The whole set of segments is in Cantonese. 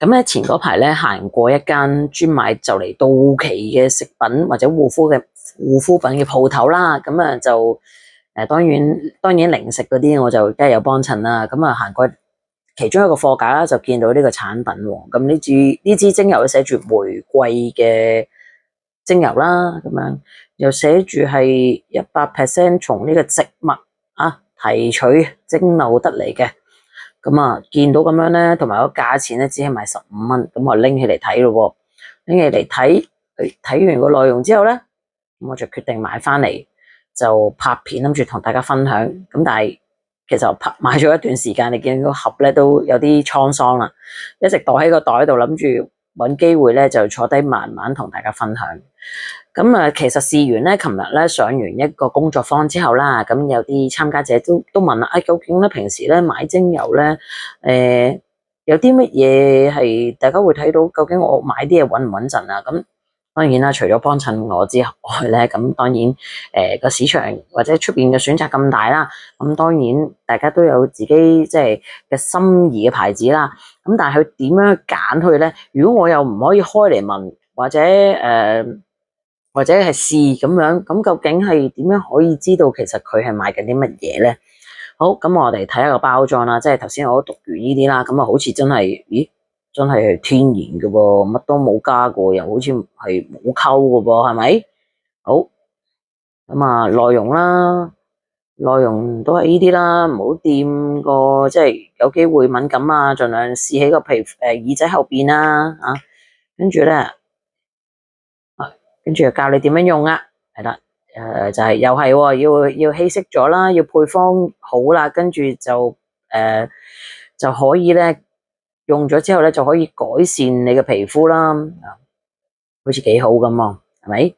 咁咧前嗰排咧行過一間專賣就嚟到期嘅食品或者護膚品嘅鋪頭啦，咁啊就當然零食嗰啲我就梗係有幫襯啦。咁啊行過其中一個貨架啦，就見到呢個產品喎。咁呢支精油寫住玫瑰嘅精油啦，咁樣又寫住係100%從呢個植物提取蒸餾得嚟嘅。咁啊，見到咁樣咧，同埋個價錢咧，只係賣15蚊，咁我拎起嚟睇咯，拎起嚟睇完個內容之後咧，咁我就決定買翻嚟就拍片，諗住同大家分享。咁但係其實買咗一段時間，你見到個盒咧都有啲滄桑啦，一直袋喺個袋度，諗住搵機會咧就坐低慢慢同大家分享。咁啊，其實試完咧，琴日咧上完一個工作坊之後啦，咁有啲參加者都問啦，究竟咧平時咧買精油咧，有啲乜嘢係大家會睇到？究竟我買啲嘢穩唔穩陣啊？咁當然啦，除咗幫襯我之外咧，咁當然個市場或者出邊嘅選擇咁大啦，咁當然大家都有自己即係嘅心儀嘅牌子啦。咁但係佢點樣揀佢咧？如果我又唔可以開嚟聞，或者係試咁樣，咁究竟係點樣可以知道其實佢係賣緊啲乜嘢咧？好，咁我哋睇下個包裝啦，即係頭先我都讀完呢啲啦，咁啊好似真係，咦，真係天然嘅噃，乜都冇加過，又好似係冇溝嘅噃，係咪？好，咁啊內容啦，內容都係呢啲啦，唔好掂個，即係有機會敏感啊，盡量試喺個耳仔後邊啦，跟住咧。跟住就教你點樣用啊，係啦，就係又係要稀釋咗啦，要配方好啦，跟住就可以咧用咗之後咧就可以改善你嘅皮膚啦，好似幾好咁啊，係咪？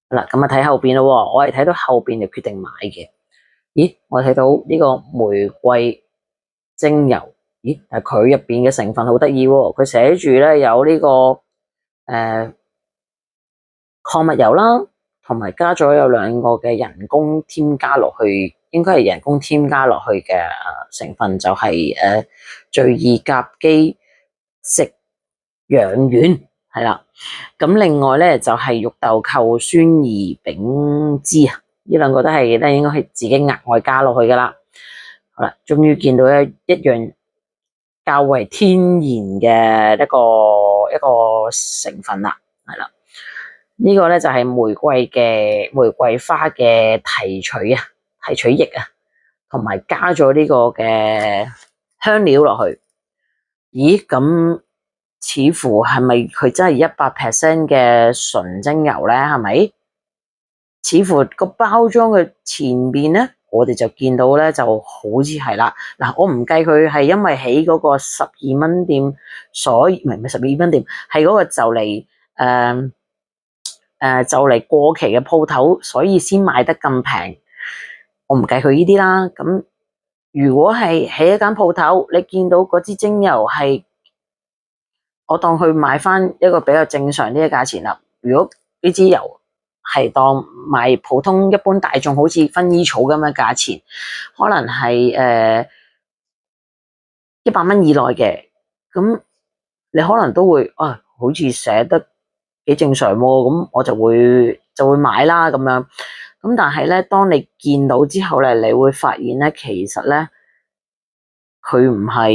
好啦，咁啊睇後邊咯，我係睇到後邊就決定買嘅。咦，我睇到呢個玫瑰精油，咦，但係佢入邊嘅成分好得意喎，佢寫住咧有呢個礦物油啦，同埋加咗有2個嘅人工添加落去，應該係人工添加落去嘅成分就係聚二甲基食氧烷，係啦。咁另外咧就係玉豆蔻酸異丙酯啊，呢2個都係咧應該係自己額外加落去噶啦。好啦，終於見到一樣較為天然嘅一個成分啦，係啦。呢個咧就係玫瑰花嘅提取液啊，同埋加咗呢個嘅香料落去。咦，咁似乎係咪佢真係100% 嘅純精油咧？係咪？似乎個包裝嘅前邊咧，我哋就見到咧就好似係啦。嗱，我唔計佢係因為喺嗰個12蚊店，所以唔係12蚊店，係嗰個就嚟過期嘅鋪頭，所以先賣得咁平。我唔計佢呢啲啦。咁如果係喺一間鋪頭，你見到嗰支精油係，我當佢買翻一個比較正常啲嘅價錢啦。如果呢支油係當賣普通一般大眾好似薰衣草咁嘅價錢，可能係100蚊以內嘅，咁你可能都會好似寫得幾正常喎，咁我就會買啦咁樣。咁但係咧，當你見到之後咧，你會發現咧，其實咧佢唔係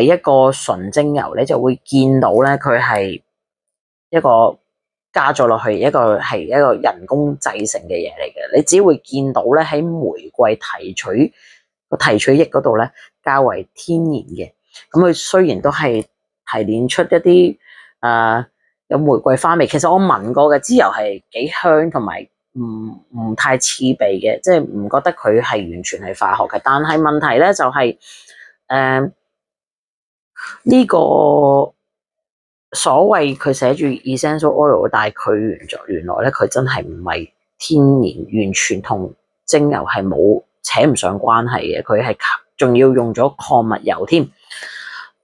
一個純精油，你就會見到咧佢係一個加咗落去，一個人工製成嘅嘢嚟嘅。你只會見到咧喺玫瑰提取液嗰度咧較為天然嘅。咁佢雖然都係提煉出一啲有玫瑰花味，其實我聞過嘅支油係幾香，同埋唔太刺鼻嘅，即係唔覺得佢係完全係化學嘅。但係問題咧就係呢個所謂佢寫住 essential oil， 但係佢原來咧佢真係唔係天然，完全同精油係冇扯唔上關係嘅，佢係仲要用咗礦物油添。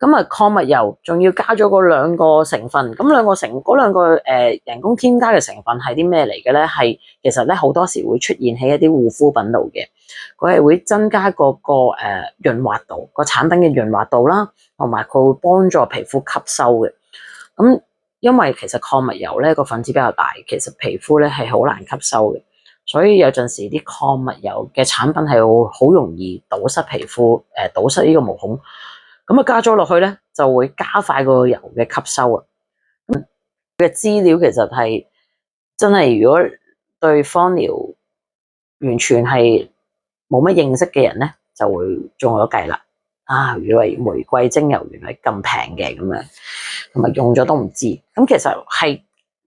咁啊，礦物油仲要加咗嗰兩個成分，咁嗰兩個人工添加嘅成分係啲咩嚟嘅咧？係其實咧好多時會出現喺一啲護膚品度嘅，佢係會增加嗰個潤滑度，個產品嘅潤滑度啦，同埋佢會幫助皮膚吸收嘅。咁因為其實礦物油咧個分子比較大，其實皮膚咧係好難吸收嘅，所以有陣時啲礦物油嘅產品係好容易堵塞皮膚，堵塞呢個毛孔。咁啊加咗落去咧，就會加快個油嘅吸收啊。佢嘅資料其實係真係，如果對芳療完全係冇乜認識嘅人咧，就會中咗計啦。啊，以為玫瑰精油原來咁平嘅咁樣，同埋用咗都唔知。咁其實係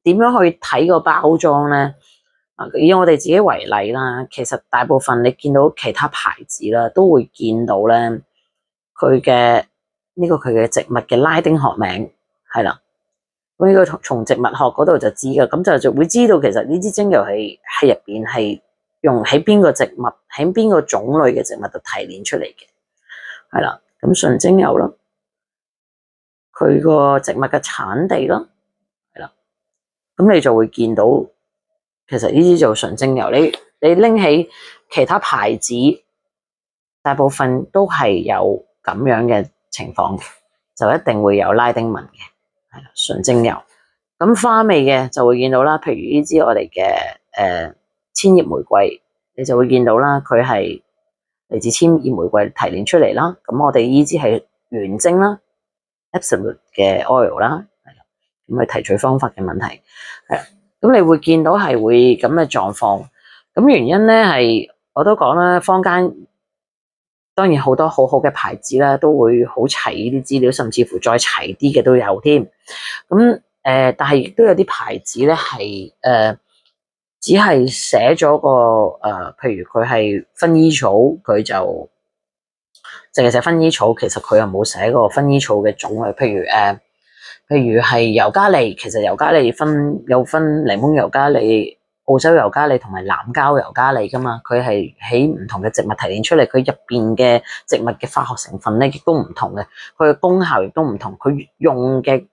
點樣去睇個包裝咧？以我哋自己為例啦，其實大部分你見到其他牌子啦，都會見到咧佢嘅佢嘅植物嘅拉丁學名係啦。咁呢個從植物學嗰度就知㗎，咁就會知道其實呢支精油係入邊係用喺邊個植物喺邊個種類嘅植物度提煉出嚟嘅，係啦。咁純精油啦，佢個植物嘅產地啦，係啦。咁你就會見到，其實呢支就純精油，你拎起其他牌子，大部分都係有咁樣嘅情況嘅，就一定會有拉丁文嘅，係啦，純精油。咁花味嘅就會見到啦，譬如呢支我哋嘅千葉玫瑰，你就會見到啦，佢係嚟自千葉玫瑰提煉出嚟啦。咁我哋呢支係原精啦 ，Absolute 嘅 oil 啦，係啦。咁係提取方法嘅問題，係啦。咁你會見到係會咁嘅狀況。咁原因咧係我都講啦，坊間當然好多好好嘅牌子啦，都會好齊呢啲資料，甚至乎再齊啲嘅都有添。咁但係亦都有啲牌子咧係只係寫咗個譬如佢係薰衣草，佢就淨係寫薰衣草，其實佢又冇寫個薰衣草嘅種類。譬如係尤加利，其實尤加利有分檸檬尤加利、澳洲尤加利同埋南膠尤加利噶嘛，佢係喺唔同嘅植物提煉出嚟，佢入邊嘅植物嘅化學成分咧亦都唔同嘅，佢嘅功效亦都唔同，佢用嘅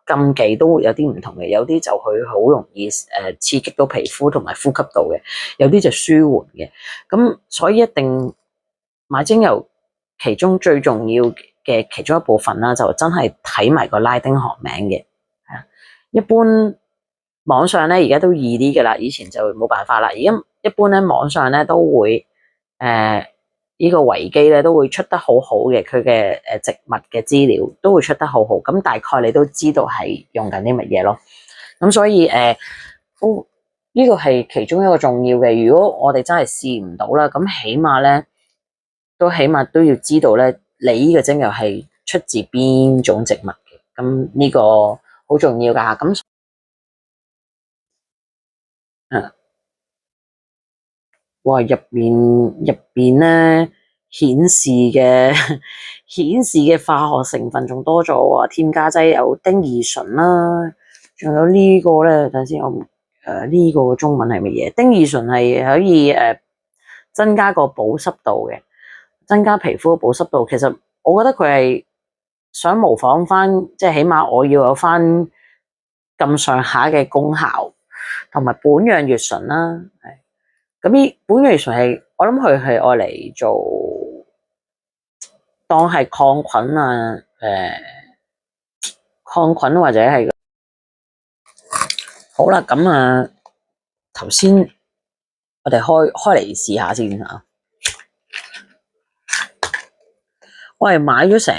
禁忌都會有啲唔同嘅，有啲就佢好容易刺激到皮膚同埋呼吸道嘅，有啲就舒緩嘅，咁所以一定買精油，其中最重要嘅其中一部分啦，就真係睇埋個拉丁學名嘅，係啊，一般網上咧而家都易啲嘅啦，以前就冇辦法啦，而家一般咧網上咧都會呢個維基咧都會出得好好嘅，佢嘅植物嘅資料都會出得好好，咁大概你都知道係用緊啲乜嘢咯。咁所以呢個係其中一個重要嘅。如果我哋真係試唔到啦，咁起碼都要知道咧，你呢個精油係出自邊種植物嘅。咁呢個好重要㗎。咁哇！入邊咧顯示嘅化學成分仲多咗喎，添加劑有丁二醇啦，仲有呢個咧，等先我呢個中文係乜嘢？丁二醇係可以增加個保濕度嘅，增加皮膚嘅保濕度。其實我覺得佢係想模仿翻，即係起碼我要有翻咁上下嘅功效，同埋苯氧乙醇啦。咁呢本藥醇係，我諗佢係愛嚟做當係抗菌啊，抗菌或者係好啦。咁啊，頭先我哋開嚟試下先吓。我係買咗成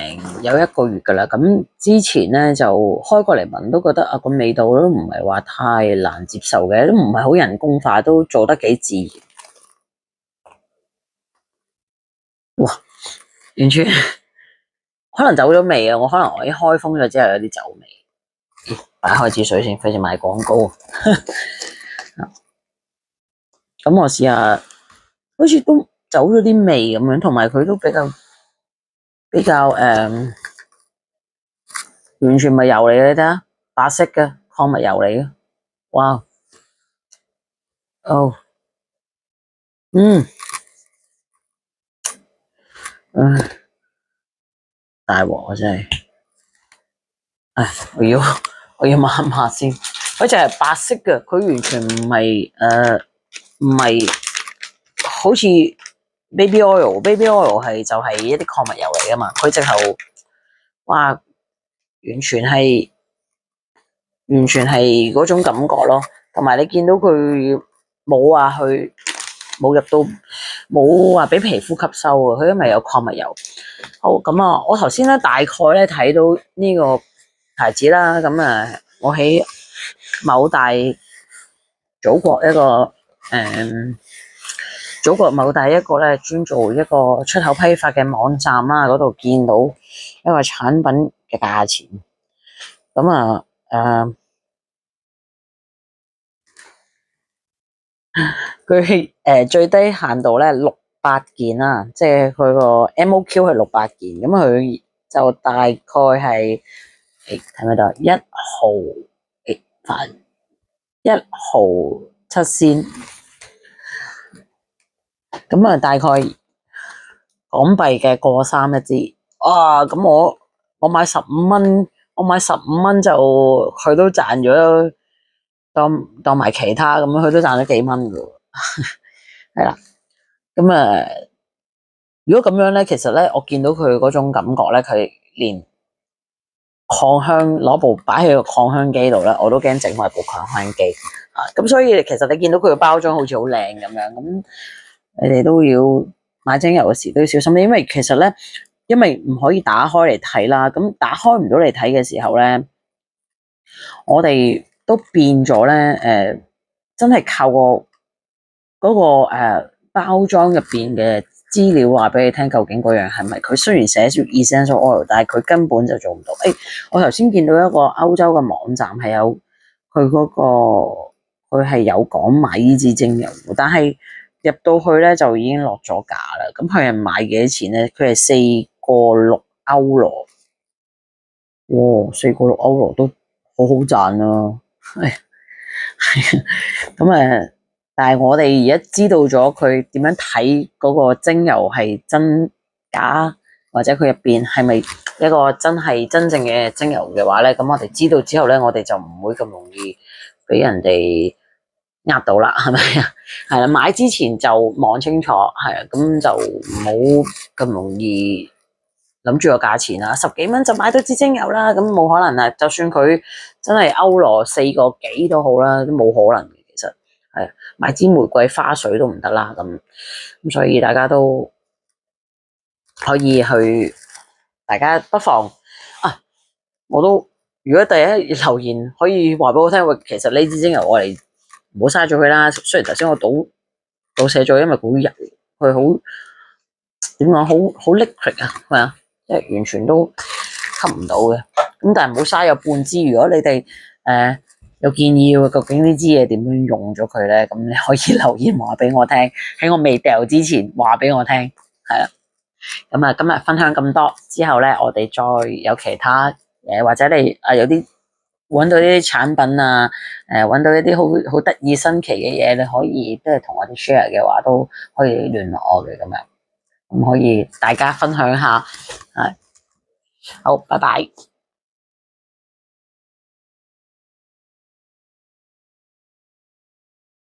有1個月噶啦，咁之前咧就開過嚟聞，都覺得啊個味道都唔係話太難接受嘅，都唔係好人工化，都做得幾自然。哇！完全可能走咗味啊！我一開封咗之後有啲酒味。擺開支水先，費事賣廣告。咁我試下，好似都走咗啲味咁樣，同埋佢都比較完全唔係油嚟嘅，你睇下，白色嘅礦物油嚟嘅。哇！哦，嗯，大鑊啊真係，唉，我要抹一抹先。佢就係白色嘅，佢完全唔係好似 baby oil，baby oil 係就係一啲礦物油嚟噶嘛，佢直頭哇完全係嗰種感覺咯，同埋你見到佢冇入到冇話俾皮膚吸收啊，佢因為有礦物油。好咁啊，我頭先咧大概咧睇到呢個牌子啦，咁啊，我喺某大祖國一個祖國某大一個咧專做一個出口批發嘅網站啦，嗰度見到一個產品嘅價錢，咁啊佢最低限度咧600件啦，即係佢個 MOQ 係600件，咁佢就大概係睇唔睇到1毫7仙，咁啊大概港幣嘅過三一支，咁我買15蚊，我買15蚊就佢都賺咗，當埋其他咁樣，佢都賺咗幾蚊噶，係啦。咁如果咁樣咧，其實咧，我見到佢嗰種感覺咧，佢連擴香攞部擺喺個擴香機度咧，我都驚整壞部擴香機啊！咁所以其實你見到佢嘅包裝好似好靚咁樣，咁你哋都要買精油嘅時都要小心，因為其實咧，因為唔可以打開嚟睇啦，咁打開唔到嚟睇嘅時候咧，我哋都變咗咧，真係靠嗰個包裝入邊嘅資料話俾你聽，究竟嗰樣係咪？佢雖然寫住 essential oil，但係佢根本就做唔到。我頭先見到一個歐洲嘅網站係有佢嗰個，佢係有講米字精油，但係入到去咧就已經落咗架啦。咁佢係賣幾多錢咧？佢係4.6歐羅，哇，4.6歐羅都好好賺啊！咁但係我哋而家知道咗佢點樣睇嗰個精油係真假，或者佢入邊係咪一個真正嘅精油嘅話咧，咁我哋知道之後咧，我哋就唔會咁容易俾人哋呃到啦，係咪啊？係啦，買之前就望清楚，係啊，咁就唔好咁容易諗住個價錢啦，10幾蚊就買到支精油啦，咁冇可能啊！就算佢真係歐羅4個幾都好啦，都冇可能嘅，其實係買支玫瑰花水都唔得啦，咁所以大家都可以去，大家不妨我都如果第一留言可以話俾我聽，喂，其實呢支精油我哋唔好嘥咗佢啦。雖然頭先我倒瀉咗，因為好油，佢好點講，好 liquid 啊，係咪啊？即係完全都吸唔到嘅。咁但係唔好嘥有半支。如果你哋有建議，究竟呢支嘢點樣用咗佢咧？咁你可以留言話俾我聽，喺我未掉之前話俾我聽，係啦。咁今日分享咁多之後咧，我哋再有其他嘢，或者你有啲揾到啲產品啊，揾到一啲好得意新奇嘅嘢，你可以即係同我哋 share 嘅話，都可以聯絡我嘅咁樣，咁可以大家分享下，係好，拜拜。